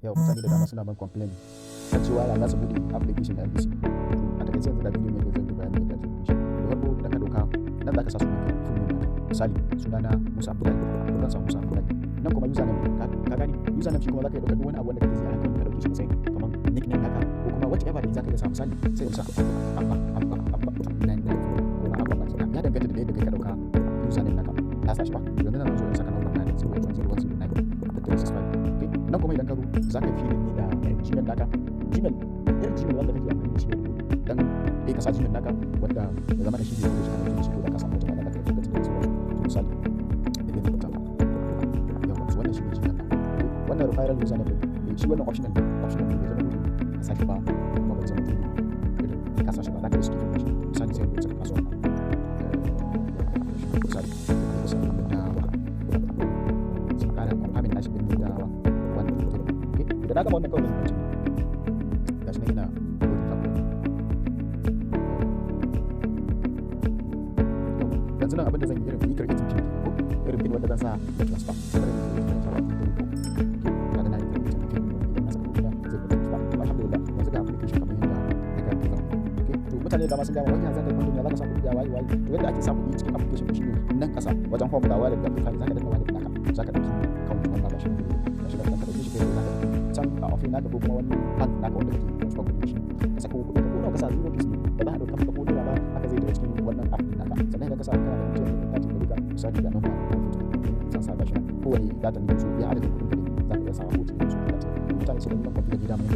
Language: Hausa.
Yau mutane da dama suna ban complain kan cewa ya za su buɗe application na MBC. A takaice yanzu da bidiyo ne zan yi bayani yadda ake buɗe shi. Da farko idan ka ɗauka nan za ka sa sunan full name naka. Misali sunana Musa Abdullahi ko zan sa Musa Abdullahi. Nan kuma username ka gani username shi kuma za ka ɗauka duk wani abu wanda kake ziyara kan ka ɗauke shi matsayin kamar nickname naka ko kuma whatever ne za ka iya sa misali sai Musa Abba nan ko na Abba ya danganta da yadda kai ka ɗauka username naka. Na sa shi ba yanzu nan zo in saka number 9 sai wato 0109 nan kuma idan ka zo za ka fi ne da Gmail naka Gmail wanda kake amfani da shi dan ka sa Gmail naka wanda ya zama da shi ne wanda kake shi ko da ka samu wata wanda kake da shi misali da ne ta yawa wannan shi ne Gmail wannan referral username ne shi wannan optional ne bai zama dole ka sa shi ba kuma bai zama dole ka sa shi ba za ka riske shi misali sai ka saka password misali ka sa nashi bin da wannan da na gama wannan kawai da mutum ga shi ne yana gudun tabbata yanzu nan abinda zan yi irin yi creating pin ko irin pin wanda zan sa da transfer kada na yi creating pin idan na saka pin zai ga transfer alhamdulillah yanzu ga application kamar yadda na ga ta to mutane da ma sun gama wani zaka yi ya zaka sa kuɗi wayi to yadda ake sa kuɗi cikin application shine nan kasa wajen home ga wallet da mutane zaka danna wallet naka zaka dauki account number ga shi can a ofin naka ko kuma wani bank naka wanda kake transfer kuɗi shi ka saka kuɗi ko nawa ka sa 0 piece ne ba za a dauka maka ko naira ba haka zai daga cikin wannan app din naka sannan idan ka sa kana da mutum da kati da duka misali da number ko san sa gashi ko wani data ne so ya adadin kuɗin ka ne za ka iya sa hoto da su mutane su da nan kwamfuta gida mai